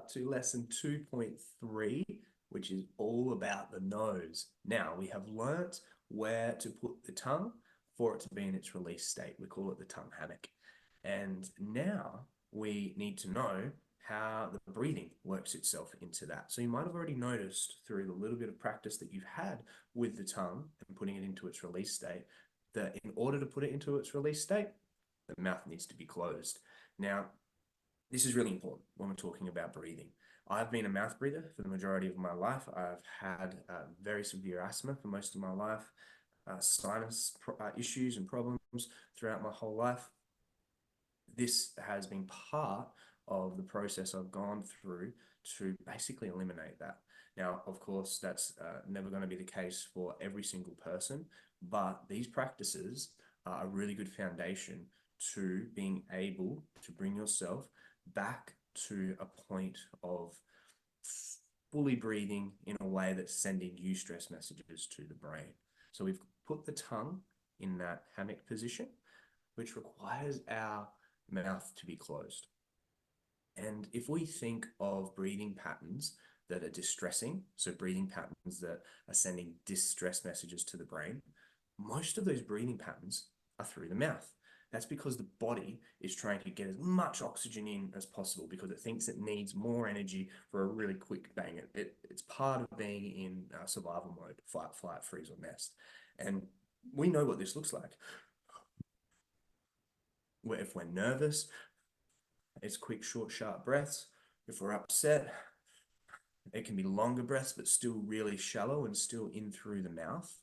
to lesson 2.3, which is all about the nose. Now, we have learnt where to put the tongue for it to be in its release state. We call it the tongue hammock. And now we need to know how the breathing works itself into that. So you might have already noticed through the little bit of practice that you've had with the tongue and putting it into its release state, that in order to put it into its release state, the mouth needs to be closed. Now, this is really important when we're talking about breathing. I've been a mouth breather for the majority of my life. I've had very severe asthma for most of my life, sinus issues and problems throughout my whole life. This has been part of the process I've gone through to basically eliminate that. Now, of course, that's never going to be the case for every single person, but these practices are a really good foundation to being able to bring yourself back to a point of fully breathing in a way that's sending eustress messages to the brain. So we've put the tongue in that hammock position, which requires our mouth to be closed. And if we think of breathing patterns that are distressing, so breathing patterns that are sending distress messages to the brain, most of those breathing patterns are through the mouth. That's because the body is trying to get as much oxygen in as possible because it thinks it needs more energy for a really quick bang. It's part of being in survival mode, fight, flight, freeze, or nest. And we know what this looks like. If we're nervous, it's quick, short, sharp breaths. If we're upset, it can be longer breaths, but still really shallow and still in through the mouth.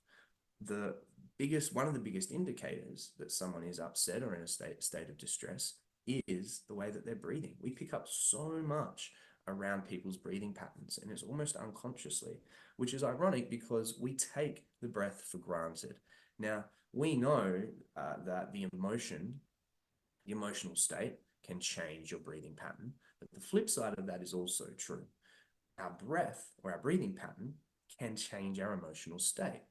One of the biggest indicators that someone is upset or in a state of distress is the way that they're breathing. We pick up so much around people's breathing patterns, and it's almost unconsciously, which is ironic because we take the breath for granted. Now, we know that the emotional state can change your breathing pattern, but the flip side of that is also true. Our breath or our breathing pattern can change our emotional state.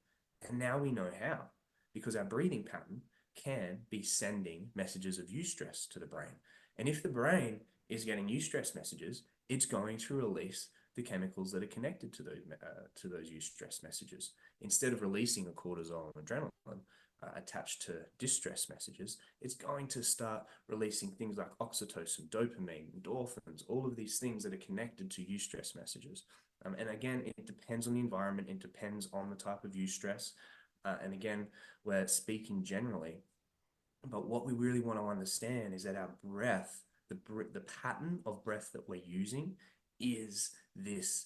And now we know how, because our breathing pattern can be sending messages of eustress to the brain. And if the brain is getting eustress messages, it's going to release the chemicals that are connected to those eustress messages. Instead of releasing a cortisol and adrenaline attached to distress messages, it's going to start releasing things like oxytocin, dopamine, endorphins, all of these things that are connected to eustress messages. And again, it depends on the environment. It depends on the type of eustress. And again, we're speaking generally. But what we really want to understand is that our breath, the pattern of breath that we're using is this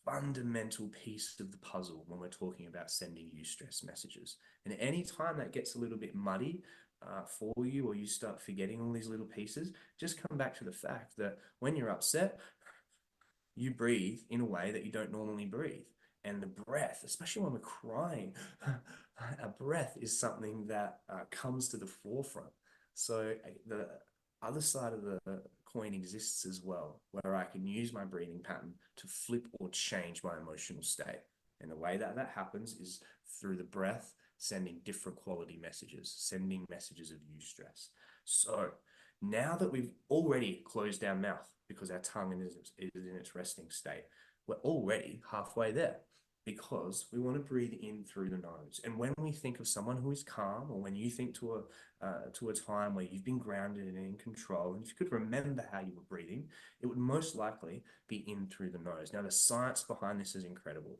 fundamental piece of the puzzle when we're talking about sending eustress messages. And any time that gets a little bit muddy for you, or you start forgetting all these little pieces, just come back to the fact that when you're upset, you breathe in a way that you don't normally breathe. And the breath, especially when we're crying, our breath is something that comes to the forefront. So the other side of the coin exists as well, where I can use my breathing pattern to flip or change my emotional state. And the way that that happens is through the breath, sending different quality messages, sending messages of eustress. So now that we've already closed our mouth because our tongue is in its resting state, we're already halfway there because we want to breathe in through the nose. And when we think of someone who is calm, or when you think to a time where you've been grounded and in control, and if you could remember how you were breathing, it would most likely be in through the nose. Now, the science behind this is incredible.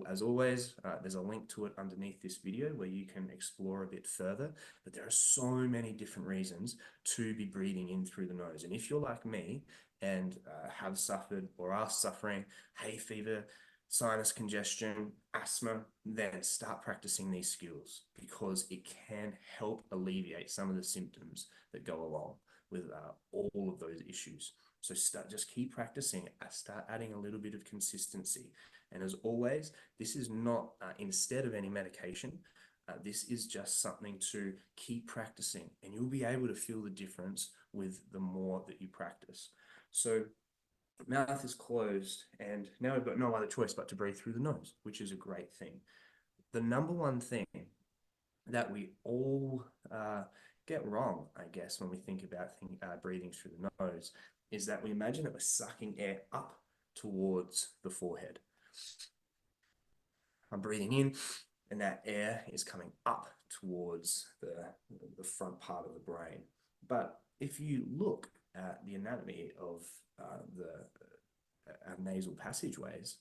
As always, there's a link to it underneath this video where you can explore a bit further, but there are so many different reasons to be breathing in through the nose. And if you're like me and have suffered or are suffering hay fever, sinus congestion, asthma, then start practicing these skills because it can help alleviate some of the symptoms that go along with all of those issues. So just keep practicing, start adding a little bit of consistency. And as always, this is not instead of any medication. This is just something to keep practicing, and you'll be able to feel the difference with the more that you practice. So mouth is closed, and now we've got no other choice but to breathe through the nose, which is a great thing. The number one thing that we all get wrong, I guess, when we think about breathing through the nose, is that we imagine that we're sucking air up towards the forehead. I'm breathing in, and that air is coming up towards the front part of the brain. But if you look at the anatomy of our nasal passageways,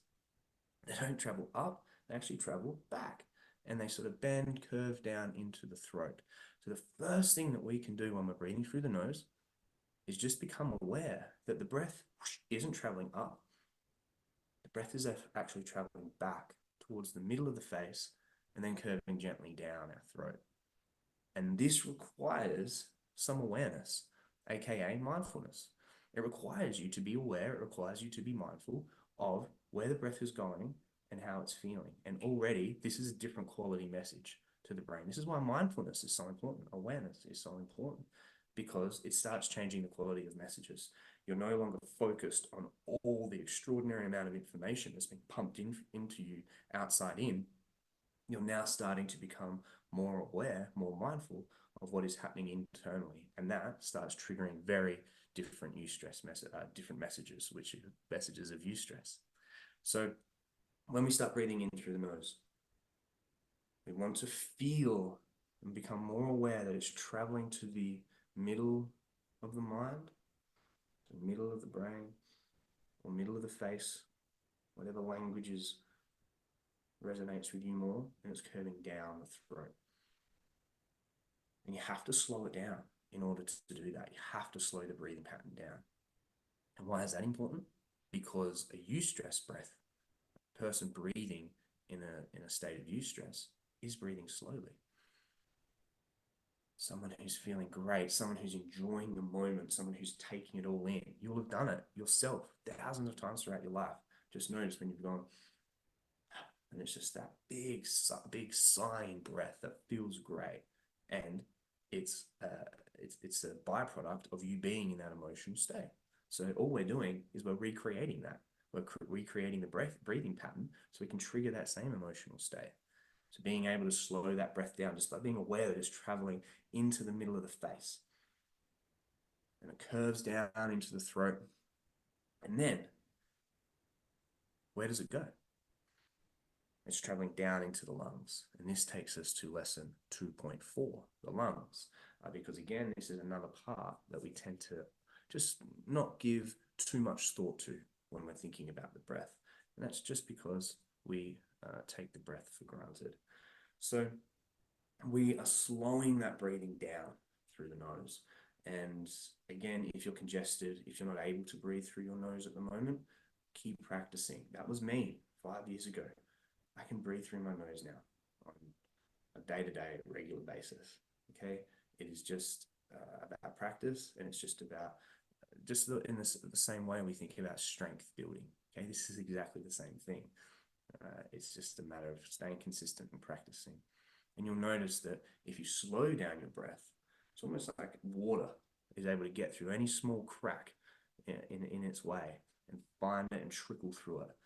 they don't travel up, they actually travel back, and they sort of bend, curve down into the throat. So the first thing that we can do when we're breathing through the nose is just become aware that the breath isn't traveling up. The breath is actually traveling back towards the middle of the face and then curving gently down our throat. And this requires some awareness, aka mindfulness. It requires you to be aware, it requires you to be mindful of where the breath is going and how it's feeling. And already, this is a different quality message to the brain. This is why mindfulness is so important. Awareness is so important because it starts changing the quality of messages. You're no longer focused on all the extraordinary amount of information that's been pumped into you outside in. You're now starting to become more aware, more mindful of what is happening internally. And that starts triggering very different different messages, which are messages of eustress. So when we start breathing in through the nose, we want to feel and become more aware that it's traveling to the middle of the mind, the middle of the brain, or middle of the face, whatever languages resonates with you more, and it's curving down the throat. And you have to slow it down in order to do that. You have to slow the breathing pattern down. And why is that important? Because a eustress breath, a person breathing in a state of eustress, is breathing slowly. Someone who's feeling great, someone who's enjoying the moment, someone who's taking it all in. You'll have done it yourself thousands of times throughout your life. Just notice when you've gone, and it's just that big sighing breath that feels great. And it's a byproduct of you being in that emotional state. So all we're doing is we're recreating that. We're recreating the breathing pattern so we can trigger that same emotional state. So being able to slow that breath down, just by being aware that it's traveling into the middle of the face. And it curves down into the throat. And then, where does it go? It's traveling down into the lungs. And this takes us to lesson 2.4, the lungs. Because again, this is another part that we tend to just not give too much thought to when we're thinking about the breath. And that's just because we take the breath for granted. So we are slowing that breathing down through the nose. And again, if you're congested, if you're not able to breathe through your nose at the moment, keep practicing. That was me 5 years ago. I can breathe through my nose now on a day-to-day, regular basis. Okay, it is just about practice, and it's just about in the same way we think about strength building. Okay, this is exactly the same thing. It's just a matter of staying consistent and practicing. And you'll notice that if you slow down your breath, it's almost like water is able to get through any small crack in its way and find it and trickle through it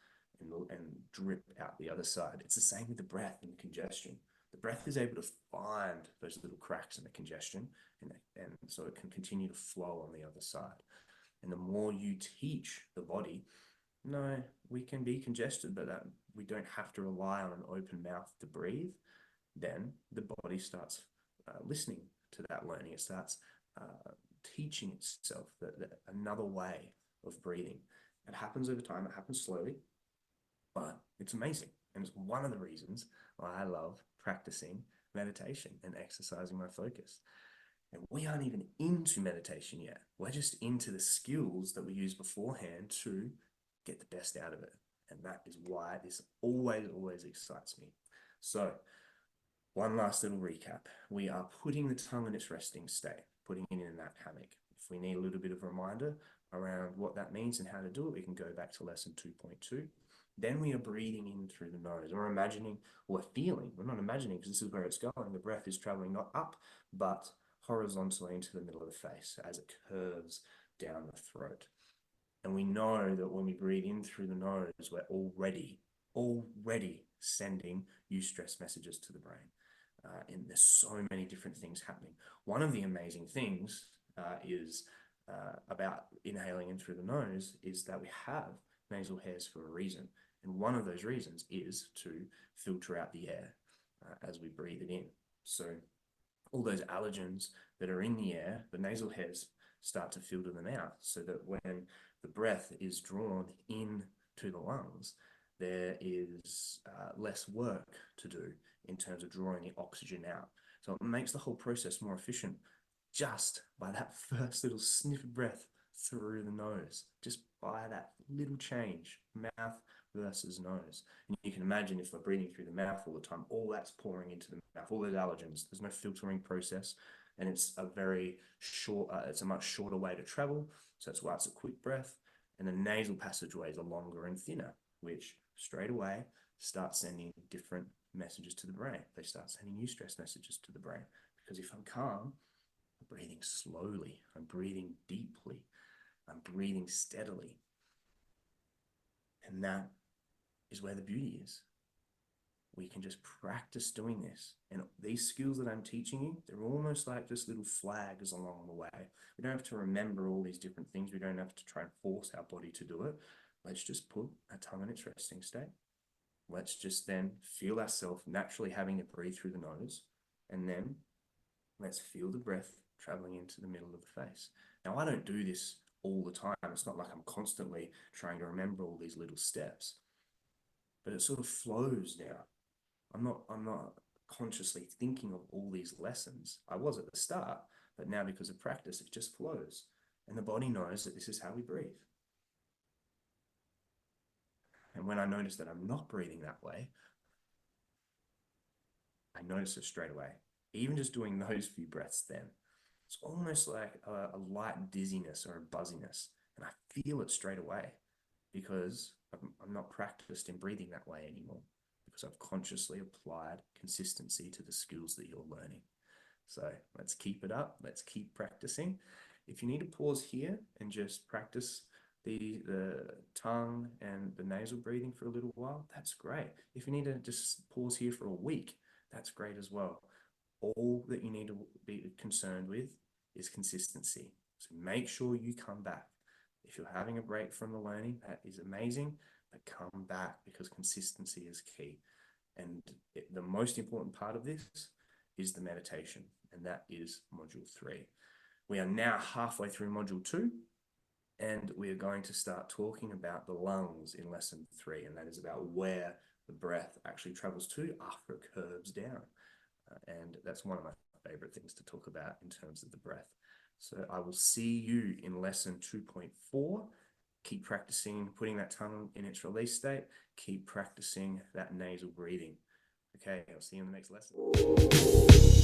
and drip out the other side. It's the same with the breath and congestion. The breath is able to find those little cracks in the congestion, and so it can continue to flow on the other side. And the more you teach the body, no, we can be congested, but that we don't have to rely on an open mouth to breathe, then the body starts listening to that learning. It starts teaching itself that another way of breathing. It happens over time. It happens slowly, but it's amazing. And it's one of the reasons why I love practicing meditation and exercising my focus. And we aren't even into meditation yet. We're just into the skills that we use beforehand to get the best out of it. And that is why this always excites me. So one last little recap. We are putting the tongue in its resting state, putting it in that hammock. If we need a little bit of a reminder around what that means and how to do it, we can go back to lesson 2.2. Then we are breathing in through the nose. We're imagining, we're feeling, we're not imagining because this is where it's going. The breath is traveling not up, but horizontally into the middle of the face as it curves down the throat. And we know that when we breathe in through the nose, we're already sending eustress messages to the brain. And there's so many different things happening. One of the amazing things is about inhaling in through the nose is that we have nasal hairs for a reason. And one of those reasons is to filter out the air as we breathe it in. So all those allergens that are in the air, the nasal hairs start to filter them out so that when the breath is drawn in to the lungs, there is less work to do in terms of drawing the oxygen out. So it makes the whole process more efficient just by that first little sniff of breath through the nose, just by that little change, mouth versus nose. And you can imagine if we're breathing through the mouth all the time, all that's pouring into the mouth, all those allergens, there's no filtering process, and it's a very short, it's a much shorter way to travel. So that's why it's a quick breath. And the nasal passageways are longer and thinner, which straight away start sending different messages to the brain. They start sending eustress messages to the brain, because if I'm calm, I'm breathing slowly, I'm breathing deeply, I'm breathing steadily. And that is where the beauty is. We can just practice doing this. And these skills that I'm teaching you, they're almost like just little flags along the way. We don't have to remember all these different things. We don't have to try and force our body to do it. Let's just put our tongue in its resting state. Let's just then feel ourselves naturally having to breathe through the nose. And then let's feel the breath traveling into the middle of the face. Now, I don't do this all the time. It's not like I'm constantly trying to remember all these little steps, but it sort of flows now. I'm not consciously thinking of all these lessons. I was at the start, but now because of practice, it just flows. And the body knows that this is how we breathe. And when I notice that I'm not breathing that way, I notice it straight away. Even just doing those few breaths then, it's almost like a light dizziness or a buzziness. And I feel it straight away because I'm not practiced in breathing that way anymore, because I've consciously applied consistency to the skills that you're learning. So let's keep it up. Let's keep practicing. If you need to pause here and just practice the tongue and the nasal breathing for a little while, that's great. If you need to just pause here for a week, that's great as well. All that you need to be concerned with is consistency. So make sure you come back. If you're having a break from the learning, that is amazing, but come back, because consistency is key. And the most important part of this is the meditation, and that is module 3. We are now halfway through module 2, and we are going to start talking about the lungs in lesson 3, and that is about where the breath actually travels to after it curves down. And that's one of my favorite things to talk about in terms of the breath. So I will see you in lesson 2.4. Keep practicing putting that tongue in its release state. Keep practicing that nasal breathing. Okay, I'll see you in the next lesson.